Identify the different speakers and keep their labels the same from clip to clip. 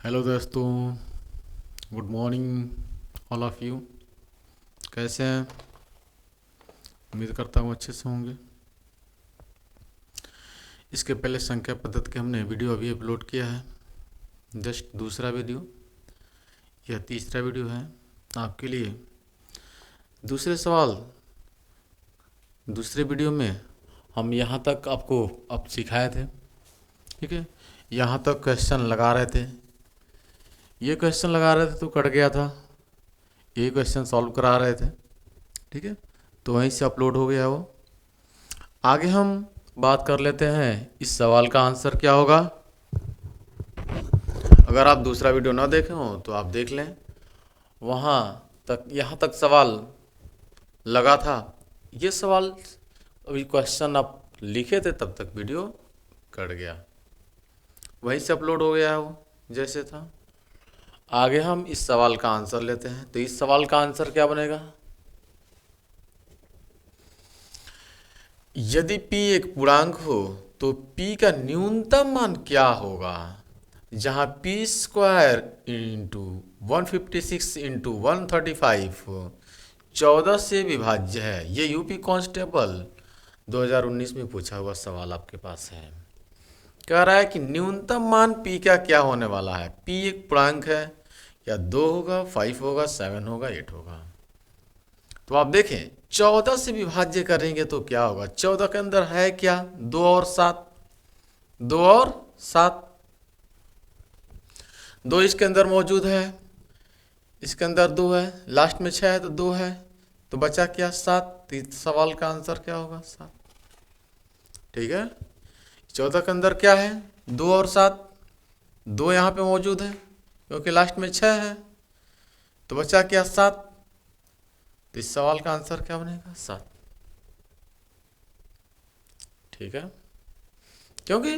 Speaker 1: Hello दोस्तों, good morning all of you. कैसे हैं? उम्मीद करता हूँ अच्छे से होंगे। इसके पहले संख्या पद्धति के हमने वीडियो अभी अपलोड किया है, जस्ट दूसरा वीडियो, यह तीसरा वीडियो है आपके लिए। दूसरे सवाल दूसरे वीडियो में हम यहाँ तक आपको अब सिखाए थे, ठीक है। यहाँ तक क्वेश्चन लगा रहे थे, ये क्वेश्चन लगा रहे थे तो कट गया था, ये क्वेश्चन सॉल्व करा रहे थे, ठीक है। तो वहीं से अपलोड हो गया वो। आगे हम बात कर लेते हैं इस सवाल का आंसर क्या होगा। अगर आप दूसरा वीडियो ना देखे हो तो आप देख लें, वहाँ तक यहाँ तक सवाल लगा था। ये सवाल अभी क्वेश्चन आप लिखे थे तब तक वीडियो कट गया, वहीं से अपलोड हो गया है वो जैसे था। आगे हम इस सवाल का आंसर लेते हैं। तो इस सवाल का आंसर क्या बनेगा? यदि p एक पूर्णांक हो तो p का न्यूनतम मान क्या होगा? जहां p स्क्वायर इंटू 156 इंटू 135 14 से विभाज्य है। ये यूपी कांस्टेबल 2019 में पूछा हुआ सवाल आपके पास है। कह रहा है कि न्यूनतम मान p का क्या होने वाला है। p एक पूर्णांक है, या 2 होगा, 5 होगा, 7 होगा, 8 होगा। तो आप देखें 14 से विभाज्य करेंगे तो क्या होगा। 14 के अंदर है क्या? 2 और 7, 2 और 7, 2 इसके अंदर मौजूद है, इसके अंदर 2 है, लास्ट में 6 है तो 2 है, तो बचा क्या? 7। तो सवाल का आंसर क्या होगा? 7, ठीक है। 14 के अंदर क्या है? 2 और 7, 2 यहाँ पे मौजूद है क्योंकि लास्ट में 6 है, तो बचा क्या? 7। तो इस सवाल का आंसर क्या बनेगा? 7, ठीक है। क्योंकि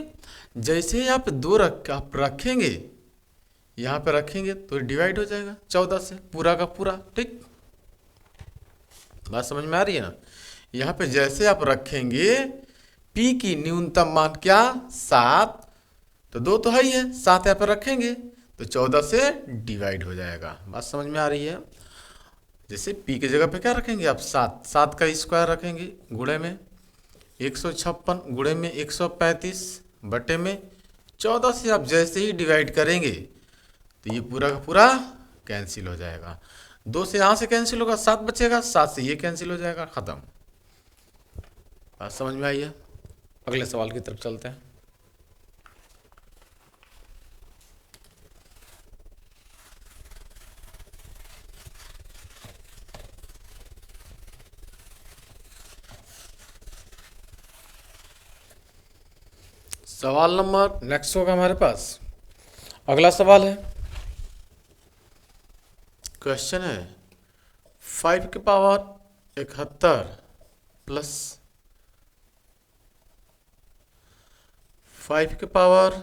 Speaker 1: जैसे ही आप आप रखेंगे, यहाँ पे रखेंगे तो डिवाइड हो जाएगा 14 से, पूरा का पूरा, ठीक। बात समझ में आ रही है ना? यहाँ पे जैसे आप रखेंगे p की न्यूनतम मान क्या? 7, तो 2 तो है ही है, 7 यहाँ पे रखेंगे तो 14 से डिवाइड हो जाएगा। बात समझ में आ रही है? जैसे p की जगह पे क्या रखेंगे आप? 7, 7 का स्क्वायर रखेंगे, गुणे में 156 गुणे में 135 बटे में 14 से आप जैसे ही डिवाइड करेंगे तो ये पूरा का पूरा कैंसिल हो जाएगा। 2 से यहाँ से कैंसिल होगा, 7 बचेगा, 7 से ये कैंसिल हो जाएगा, खत्म। बात समझ में आई है? अगले सवाल की तरफ चलते हैं। सवाल नंबर नेक्स्ट होगा हमारे पास। अगला सवाल है, क्वेश्चन है 5 के पावर 71 प्लस 5 के पावर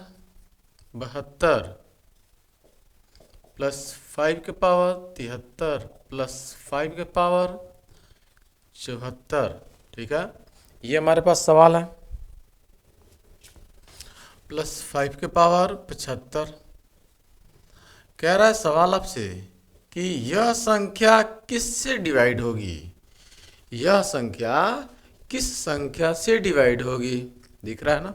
Speaker 1: 72 प्लस 5 के पावर 73 प्लस 5 के पावर 74, ठीक है। ये हमारे पास सवाल है। प्लस 5 के पावर 75, कह रहा है सवाल आपसे कि यह संख्या किससे डिवाइड होगी। यह संख्या किस संख्या से डिवाइड होगी? दिख रहा है ना?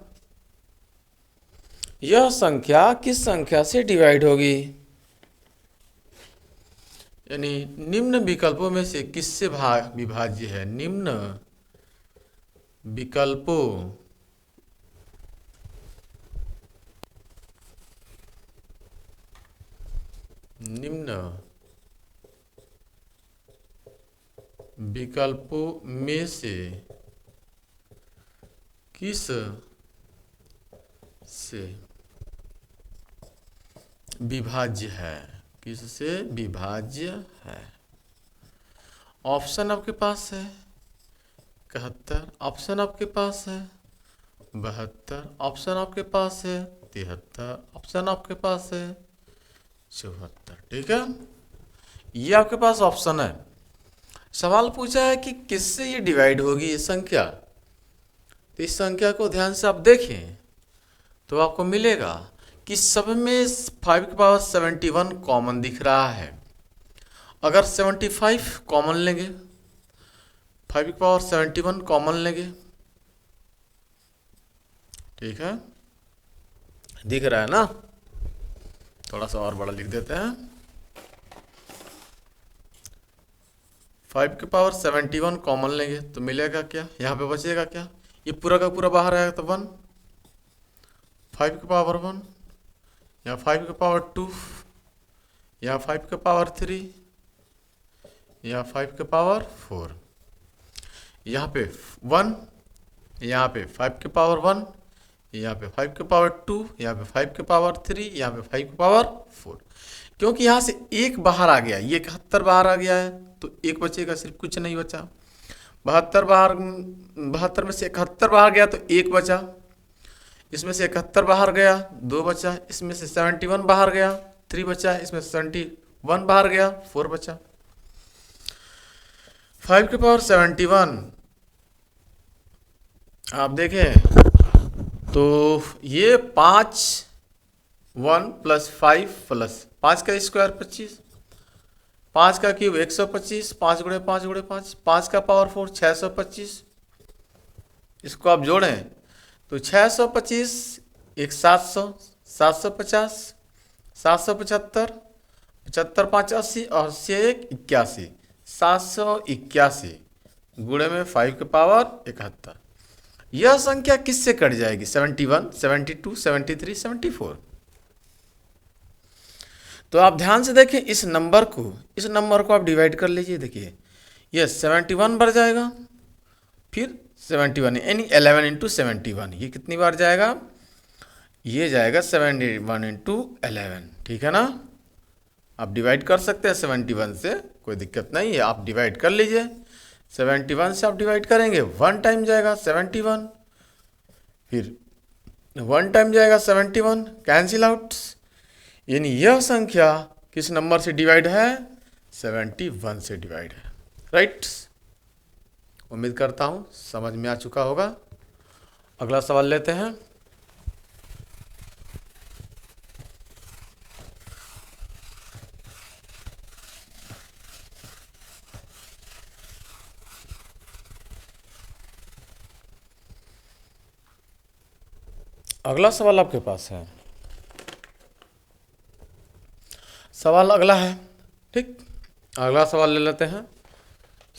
Speaker 1: यह संख्या किस संख्या से डिवाइड होगी, यानी निम्न विकल्पों में से किससे विभाज्य है। निम्न विकल्पों में से किस से विभाज्य है, किससे विभाज्य है। ऑप्शन आपके पास है 71, ऑप्शन आपके पास है 72, ऑप्शन आपके पास है 73, ऑप्शन आपके पास है 74, ठीक है। ये आपके पास ऑप्शन है। सवाल पूछा है कि किससे ये डिवाइड होगी ये संख्या। तो इस संख्या को ध्यान से आप देखें तो आपको मिलेगा कि सब में 5 की पावर 71 कॉमन दिख रहा है। अगर 75 कॉमन लेंगे, 5 की पावर 71 कॉमन लेंगे, ठीक है, दिख रहा है ना? थोड़ा सा और बड़ा लिख देते हैं। 5 की पावर 71 कॉमन लेंगे तो मिलेगा क्या, यहाँ पे बचेगा क्या? ये पूरा का पूरा बाहर आएगा तो 1, 5 की पावर 1, यहाँ 5 की पावर 2, यहाँ 5 की पावर 3, यहाँ 5 की पावर 4, यहाँ पे 1, यहाँ पे 5 की पावर 1, यहाँ पे 5 की पावर 2, यहाँ पे 5 की पावर 3, यहाँ पे 5 की पावर 4। क्योंकि यहाँ से एक बाहर आ गया, ये 71 बाहर आ गया है तो एक बचेगा, सिर्फ कुछ नहीं बचा। 72 में से 71 बाहर गया तो एक बचा, इसमें से 71 बाहर गया 2 बचा, इसमें से 71 बाहर गया 3 बचा, इसमें से 71 बाहर गया 4 बचा। 5 की पावर 71 आप देखें तो ये 5, 1 + 5 + 5 का स्क्वायर 25, 5 का क्यूब 125, 5 गुणे 5 गुणे 5, 5 का पावर 4 625। इसको आप जोड़ें तो 625, एक 700, 750, 775, 75 5 80 और 81, 781 गुणे में 5 की पावर 71। यह संख्या किससे कट जाएगी? 71, 72, 73, 74। तो आप ध्यान से देखें इस नंबर को आप डिवाइड कर लीजिए। देखिए ये 71 बढ़ जाएगा, फिर 71 यानी 11 × 71, ये कितनी बार जाएगा? ये जाएगा 71 × 11, ठीक है ना? आप डिवाइड कर सकते हैं 71 से, कोई दिक्कत नहीं है, आप डिवाइड कर लीजिए। 71 से आप डिवाइड करेंगे 1 टाइम जाएगा 71, फिर 1 टाइम जाएगा 71, कैंसिल आउट। यानी यह संख्या किस नंबर से डिवाइड है? 71 से डिवाइड है, राइट? उम्मीद करता हूँ समझ में आ चुका होगा। अगला सवाल लेते हैं। अगला सवाल आपके पास है, सवाल अगला है, ठीक। अगला सवाल ले लेते हैं,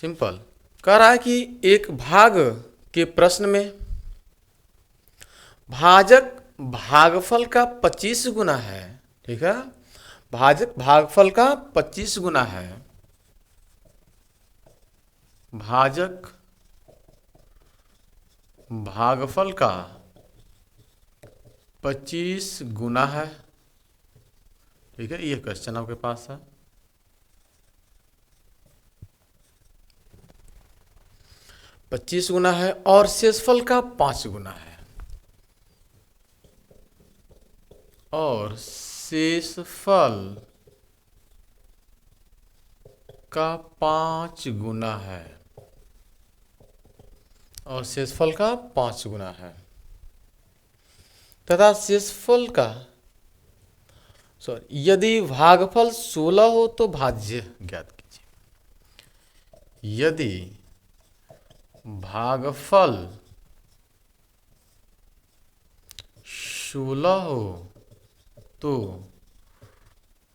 Speaker 1: सिंपल। कह रहा है कि एक भाग के प्रश्न में भाजक भागफल का 25 गुना है, ठीक है। भाजक भागफल का 25 गुना है, भाजक भागफल का 25 गुना है, ठीक है। ये क्वेश्चन आपके पास है। पच्चीस गुना है और शेषफल का 5 गुना है, और शेषफल का 5 गुना है, और शेषफल का 5 गुना है, तथा शेषफल का यदि भागफल 16 हो तो भाज्य ज्ञात कीजिए। यदि भागफल 16 हो तो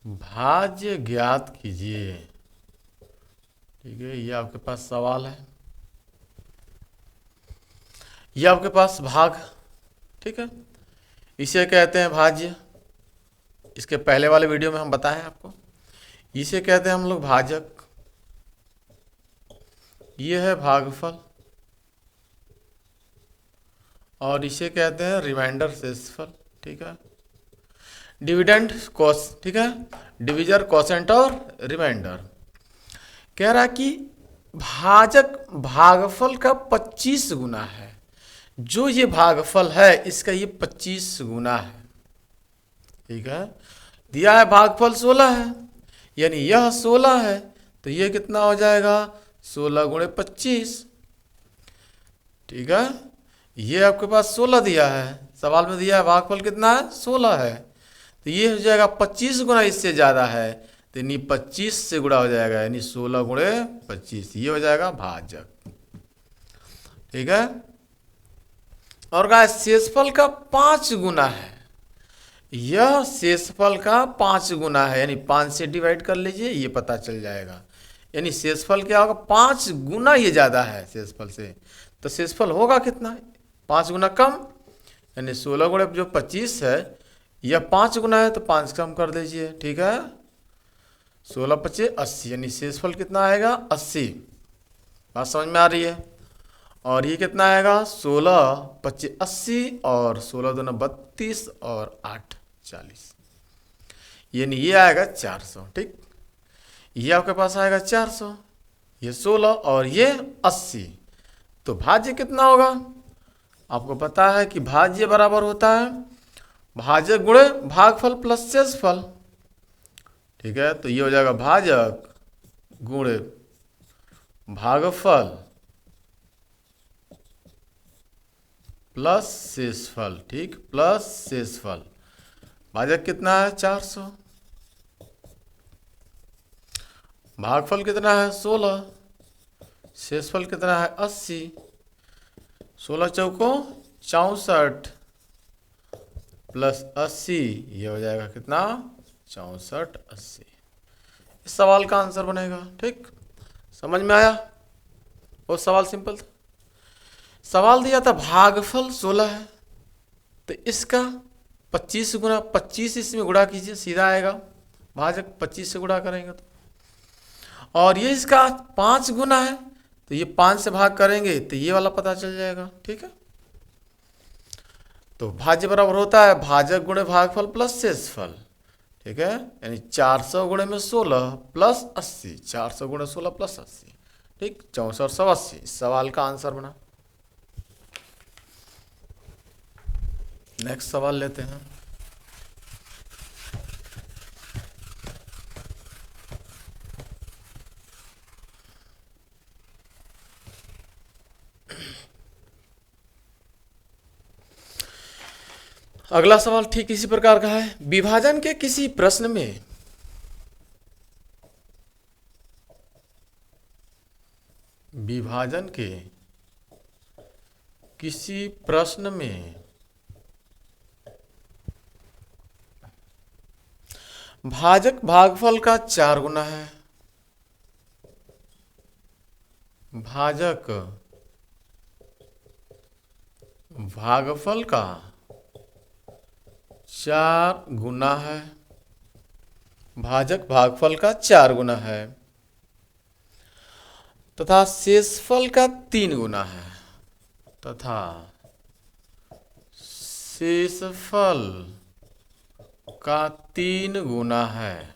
Speaker 1: भाज्य ज्ञात कीजिए, ठीक है। ये आपके पास सवाल है, ये आपके पास भाग, ठीक है, इसे कहते हैं भाज्य। इसके पहले वाले वीडियो में हम बताएं आपको, इसे कहते हैं हम लोग भाजक। ये है भागफल, और इसे कहते हैं रिमाइंडर शेषफल, ठीक है। डिविडेंड कॉस, ठीक है, डिविजर कोसेंट और रिमाइंडर। कह रहा कि भाजक भागफल का 25 गुना है। जो ये भागफल है इसका ये 25 गुना है, ठीक है। दिया है भागफल 16 है, यानी यह 16 है, तो ये कितना हो जाएगा? 16 गुणे 25, ठीक है। ये आपके पास 16 दिया है, सवाल में दिया है भागफल कितना है? 16 है, तो ये हो जाएगा 25 गुना इससे ज़्यादा है, तो यानी 25 से गुणा हो जाएगा, यानी 16 गुणे 25, ये हो जाएगा भाजक। ठीक है। और कहा शेषफल का 5 गुना है, यह शेषफल का 5 गुना है, यानी 5 से डिवाइड कर लीजिए, ये पता चल जाएगा। यानी शेषफल क्या होगा, 5 गुना ये ज़्यादा है शेषफल से, तो शेषफल होगा कितना, 5 गुना कम, यानी 16 गुणे जो 25 है, यह 5 गुना है, तो 5 कम कर दीजिए। ठीक है, 16 25 80, यानी शेषफल कितना आएगा 80। बात समझ में आ रही है। और ये कितना आएगा 16 25 80, और 16 दूना 32, और 8 40, यानी ये आएगा 400। ठीक, ये आपके पास आएगा 400, ये 16 और ये 80। तो भाज्य कितना होगा, आपको पता है कि भाज्य बराबर होता है भाजक गुणे भागफल प्लस शेषफल। ठीक है, तो ये हो जाएगा भाजक गुणे भागफल प्लस शेषफल। ठीक, प्लस शेषफल। भाजक कितना है 400, भागफल कितना है 16, शेषफल कितना है 80, 16 चौको 64 प्लस 80, ये हो जाएगा कितना 64 80। इस सवाल का आंसर बनेगा। ठीक, समझ में आया, बहुत सवाल सिंपल था। सवाल दिया था भागफल 16 है, तो इसका 25 गुना 25 इसमें गुणा कीजिए, सीधा आएगा भाजक, 25 से गुणा करेंगे तो। और ये इसका 5 गुना है, तो ये 5 से भाग करेंगे तो ये वाला पता चल जाएगा। ठीक है, तो भाज्य बराबर होता है भाजक गुणे भागफल प्लस शेषफल। ठीक है, यानी 400 गुणे में 16 प्लस 80, 400 गुणे 16 प्लस 80। ठीक, 6480 सवाल का आंसर बना। नेक्स्ट सवाल लेते हैं। अगला सवाल ठीक इसी प्रकार का है। विभाजन के किसी प्रश्न में विभाजन के किसी प्रश्न में भाजक भागफल का 4 गुना है, भाजक भागफल का 4 गुना है, भाजक भागफल का 4 गुना है, तथा शेषफल का 3 गुना है, तथा शेषफल का 3 गुना है।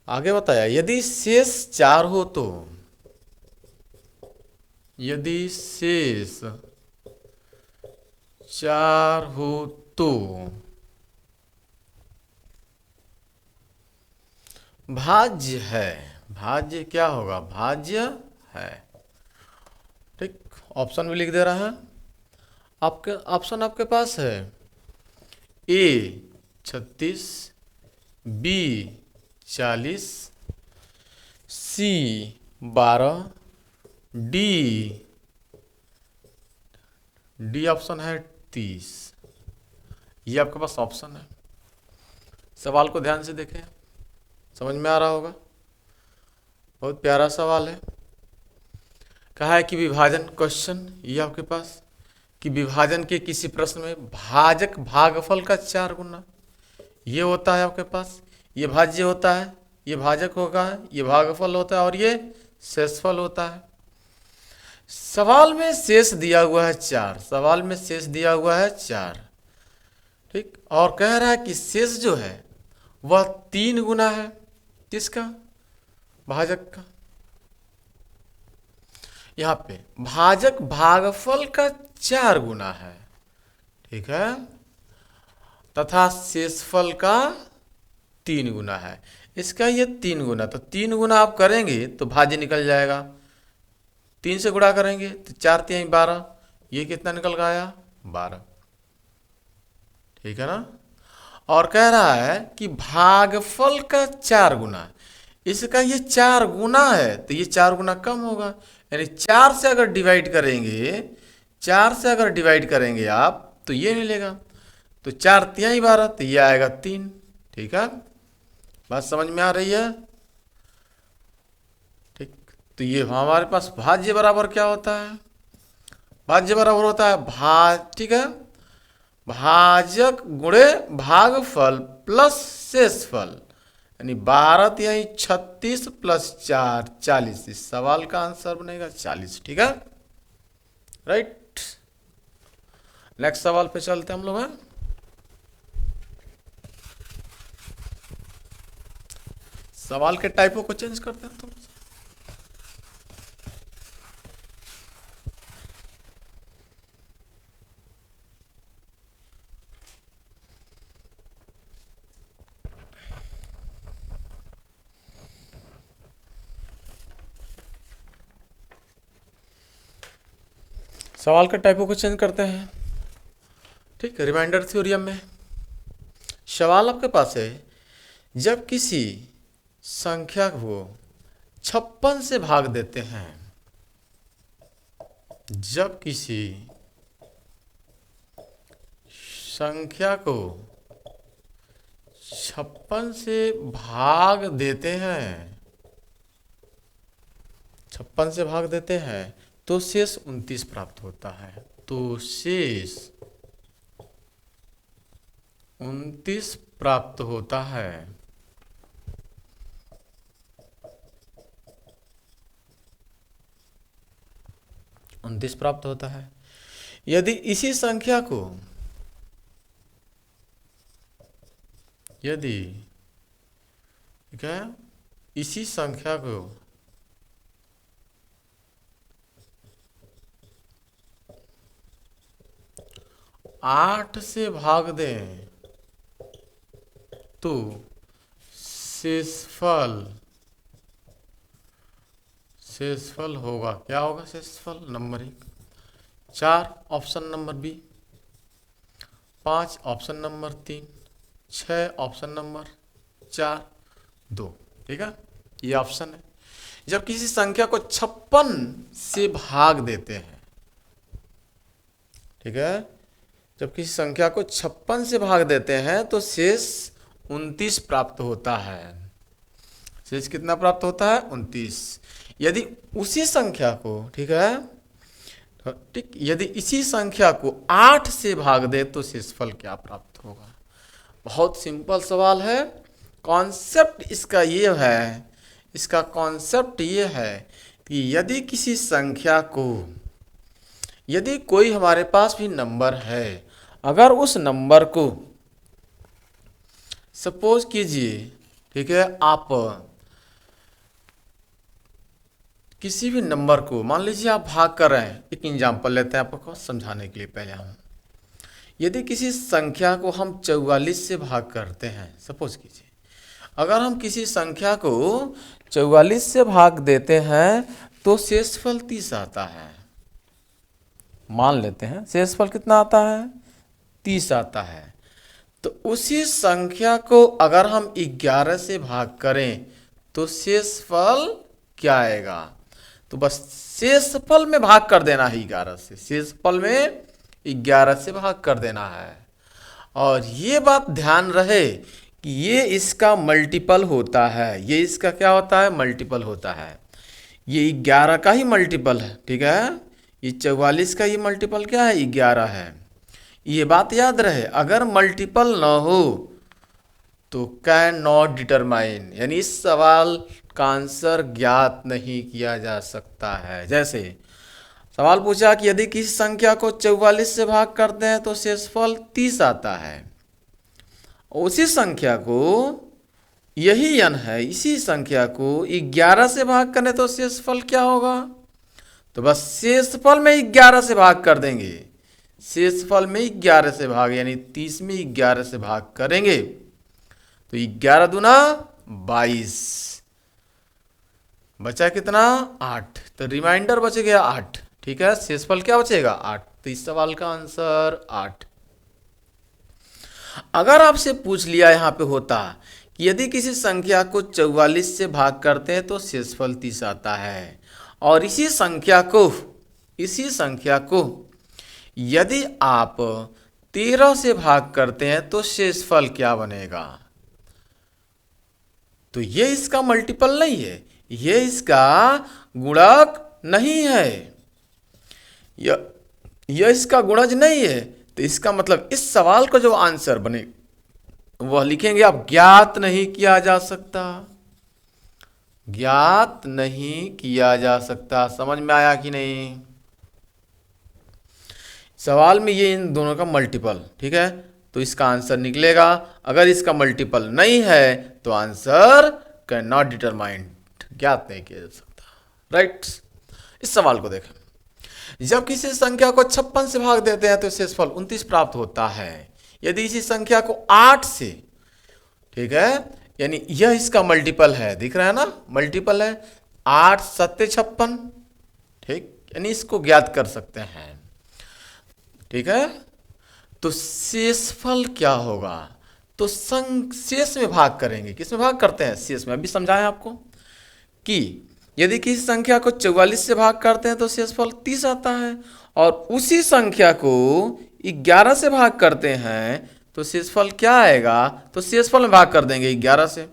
Speaker 1: आगे बताया यदि शेष 4 हो तो, यदि शेष 4 हो तो भाज्य है। भाज्य क्या होगा, भाज्य है। ठीक, ऑप्शन भी लिख दे रहा है आपके, ऑप्शन आपके पास है ए 36, बी 40, सी 12, डी ऑप्शन है 30। ये आपके पास ऑप्शन है। सवाल को ध्यान से देखें, समझ में आ रहा होगा, बहुत प्यारा सवाल है। कहा है कि विभाजन क्वेश्चन, ये आपके पास कि विभाजन के किसी प्रश्न में भाजक भागफल का 4 गुना, ये होता है आपके पास, ये भाज्य होता है, ये भाजक होगा, ये भागफल होता है, और ये शेषफल होता है। सवाल में शेष दिया हुआ है 4, सवाल में शेष दिया हुआ है 4। ठीक, और कह रहा है कि शेष जो है वह 3 गुना है, किसका, भाजक का। यहाँ पे भाजक भागफल का 4 गुना है, ठीक है, तथा शेषफल का 3 गुना है। इसका ये 3 गुना, तो 3 गुना आप करेंगे तो भाज्य निकल जाएगा। 3 से गुणा करेंगे तो 4 3 12, ये कितना निकल गया 12। ठीक है ना। और कह रहा है कि भागफल का 4 गुना, इसका ये 4 गुना है तो ये 4 गुना कम होगा, यानी 4 से अगर डिवाइड करेंगे, 4 से अगर डिवाइड करेंगे आप तो ये मिलेगा। तो 4 तिहाई 12 तो ये आएगा 3। ठीक है, बात समझ में आ रही है। ठीक, तो ये हमारे पास भाज्य बराबर क्या होता है, भाज्य बराबर होता है ठीक है, भाजक गुणे भागफल प्लस शेषफल, यानी 12 तिहाई 36 प्लस 4 40। इस सवाल का आंसर बनेगा 40। ठीक है, राइट। नेक्स्ट सवाल पे चलते हैं हम लोग हैं। सवाल के टाइपों को चेंज करते हैं थोड़ा सा। सवाल के टाइपों को चेंज करते हैं। ठीक है, रिमाइंडर थ्योरम में सवाल आपके पास है, जब किसी संख्या को 56 से भाग देते हैं, जब किसी संख्या को 56 से भाग देते हैं, 56 से भाग देते हैं तो शेष 29 प्राप्त होता है। तो शेष 29 प्राप्त होता है। 29 प्राप्त होता है। यदि इसी संख्या को, यदि ठीक है, इसी संख्या को 8 से भाग दें तो शेषफल होगा, क्या होगा शेषफल, number 1 4 option number B, 5 option number 3, 6 option number 4, 2। ठीक है, ये ऑप्शन है। जब किसी संख्या को 56 से भाग देते हैं, ठीक है, जब किसी संख्या को 56 से भाग देते हैं तो शेष 29 प्राप्त होता है। शेष कितना प्राप्त होता है, 29। यदि उसी संख्या को, ठीक है, ठीक, यदि इसी संख्या को 8 से भाग दे तो शेषफल क्या प्राप्त होगा। बहुत सिंपल सवाल है। कॉन्सेप्ट इसका ये है, इसका कॉन्सेप्ट ये है कि यदि किसी संख्या को, यदि कोई हमारे पास भी नंबर है, अगर उस नंबर को सपोज कीजिए, ठीक है, आप किसी भी नंबर को, मान लीजिए आप भाग कर रहे हैं, एक एग्जाम्पल लेते हैं आपको समझाने के लिए। पहले हम, यदि किसी संख्या को हम 44 से भाग करते हैं, सपोज कीजिए, अगर हम किसी संख्या को 44 से भाग देते हैं तो शेषफल 30 आता है। मान लेते हैं शेषफल कितना आता है, 30 आता है। तो उसी संख्या को अगर हम 11 से भाग करें तो शेषफल क्या आएगा। तो बस शेषफल में भाग कर देना है 11 से, शेषफल में 11 से भाग कर देना है। और ये बात ध्यान रहे कि ये इसका मल्टीपल होता है, ये इसका क्या होता है, मल्टीपल होता है। ये 11 का ही मल्टीपल है, ठीक है, ये 44 का ही मल्टीपल क्या है, 11 है। ये बात याद रहे, अगर मल्टीपल ना हो तो कैन नॉट डिटरमाइन, यानी इस सवाल का आंसर ज्ञात नहीं किया जा सकता है। जैसे सवाल पूछा कि यदि किसी संख्या को 44 से भाग करते हैं तो शेषफल 30 आता है। उसी संख्या को, यही n है, इसी संख्या को 11 से भाग करने तो शेषफल क्या होगा। तो बस शेषफल में 11 से भाग कर देंगे, शेषफल में 11 से भाग, यानी 30 में 11 से भाग करेंगे तो 11 दूना 22, बचा कितना, 8। तो रिमाइंडर बच गया 8, ठीक है, शेषफल क्या बचेगा, 8। तो इस सवाल का आंसर 8। अगर आपसे पूछ लिया यहाँ पे होता कि यदि किसी संख्या को 44 से भाग करते हैं तो शेषफल 30 आता है, और इसी संख्या को यदि आप 13 से भाग करते हैं तो शेषफल क्या बनेगा, तो ये इसका मल्टीपल नहीं है, ये इसका गुणक नहीं है, यह इसका गुणज नहीं है। तो इसका मतलब इस सवाल का जो आंसर बने वह लिखेंगे आप, ज्ञात नहीं किया जा सकता, ज्ञात नहीं किया जा सकता। समझ में आया कि नहीं? सवाल में ये इन दोनों का मल्टीपल, ठीक है, तो इसका आंसर निकलेगा। अगर इसका मल्टीपल नहीं है तो आंसर कैन नॉट डिटरमाइंड, ज्ञात नहीं किया जा सकता। राइट, इस सवाल को देखें। जब किसी संख्या को 56 से भाग देते हैं तो शेषफल 29 प्राप्त होता है। यदि इसी संख्या को 8 से, ठीक है, यानी यह इसका मल्टीपल है, दिख रहा है ना, मल्टीपल है, 8 7 56, ठीक, यानी इसको ज्ञात कर सकते हैं, ठीक है। तो शेषफल क्या होगा, तो शेष में भाग करेंगे। किस में भाग करते हैं? शेष में। अभी समझाएं आपको कि यदि किसी संख्या को 44 से भाग करते हैं तो शेषफल 30 आता है, और उसी संख्या को 11 से भाग करते हैं तो शेषफल क्या आएगा, तो शेषफल में भाग कर देंगे 11 से।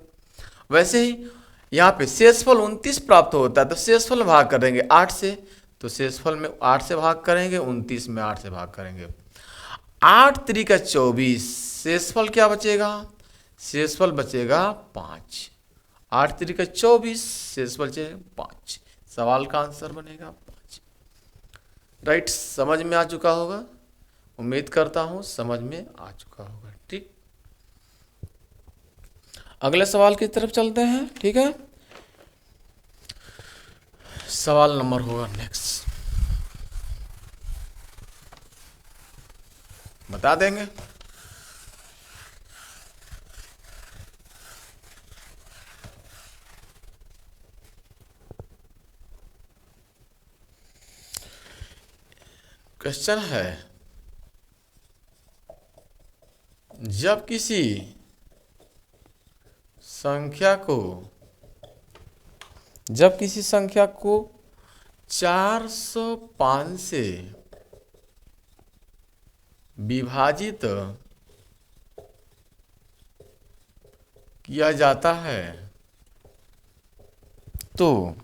Speaker 1: वैसे ही यहाँ पे शेषफल 29 प्राप्त होता है तो शेषफल में भाग कर देंगे 8 से, तो शेषफल में 8 से भाग करेंगे, 29 में 8 से भाग करेंगे, 8 3 24, शेषफल क्या बचेगा, शेषफल बचेगा 5, 8 3 24, शेषफल बचेगा 5, सवाल का आंसर बनेगा 5। राइट, समझ में आ चुका होगा, उम्मीद करता हूं समझ में आ चुका होगा। ठीक, अगले सवाल की तरफ चलते हैं। ठीक है, सवाल नंबर होगा नेक्स्ट, बता देंगे। क्वेश्चन है, जब किसी संख्या को 405 से विभाजित किया जाता है तो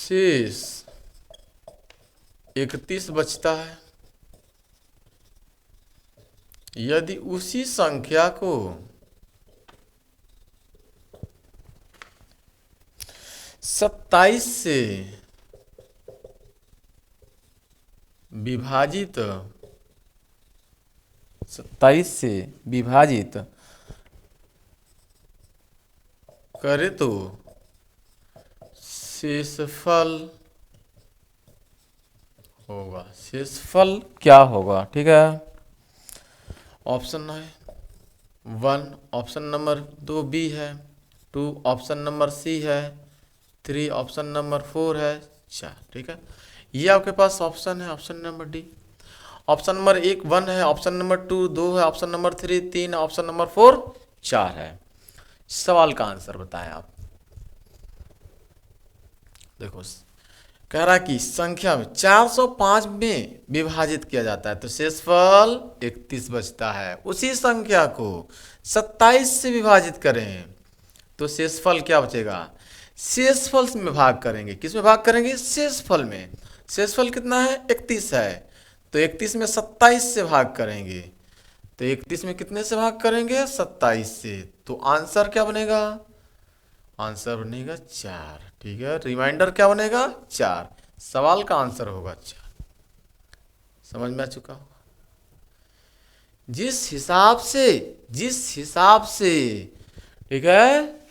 Speaker 1: शेष 31 बचता है। यदि उसी संख्या को 27 से विभाजित करे तो शेषफल होगा। शेषफल क्या होगा? ठीक है, ऑप्शन है 1, ऑप्शन नंबर 2 बी है, 2 ऑप्शन नंबर सी है, 3 ऑप्शन नंबर 4 है, 4। ठीक है, ये आपके पास ऑप्शन है, option number D. Option number 1 है, ऑप्शन नंबर 2 2 है, ऑप्शन नंबर 3 ऑप्शन नंबर 4 4 है। सवाल का आंसर बताएं आप। देखो, कह रहा कि संख्या में 405 में विभाजित किया जाता है तो शेषफल 31 बचता है। उसी संख्या को 27 से विभाजित करें तो शेषफल क्या बचेगा, शेषफल में भाग करेंगे। किस में भाग करेंगे? शेषफल में। शेषफल कितना है? 31 है, तो 31 में 27 से भाग करेंगे, तो 31 में कितने से भाग करेंगे? 27 से, तो आंसर क्या बनेगा? आंसर बनेगा 4। ठीक है, रिमाइंडर क्या बनेगा? 4। सवाल का आंसर होगा 4। समझ में आ चुका होगा। जिस हिसाब से ठीक है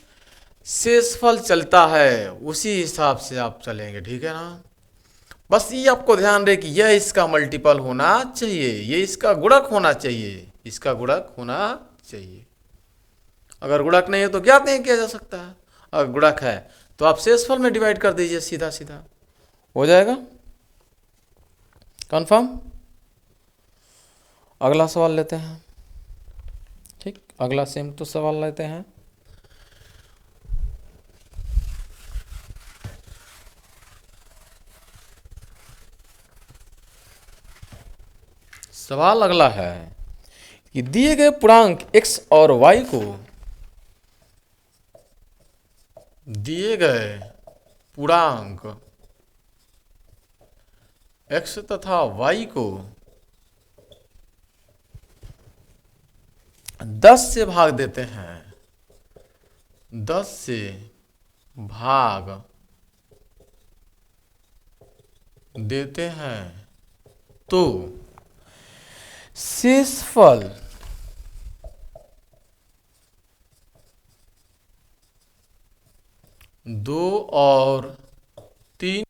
Speaker 1: शेषफल चलता है उसी हिसाब से आप चलेंगे। ठीक है ना, बस ये आपको ध्यान रहे कि यह इसका मल्टीपल होना चाहिए, ये इसका गुणक होना चाहिए, इसका गुणक होना चाहिए। अगर गुणक नहीं है तो ज्ञात नहीं किया जा सकता है, अगर गुणक है तो आप शेषफल में डिवाइड कर दीजिए, सीधा सीधा हो जाएगा। कंफर्म। अगला सवाल लेते हैं। ठीक, अगला सेम तो सवाल लेते हैं। सवाल अगला है कि दिए गए पूर्णांक x और y को, दिए गए पूर्णांक x तथा y को 10 से भाग देते हैं, 10 से भाग देते हैं, तो शेषफल 2 और 3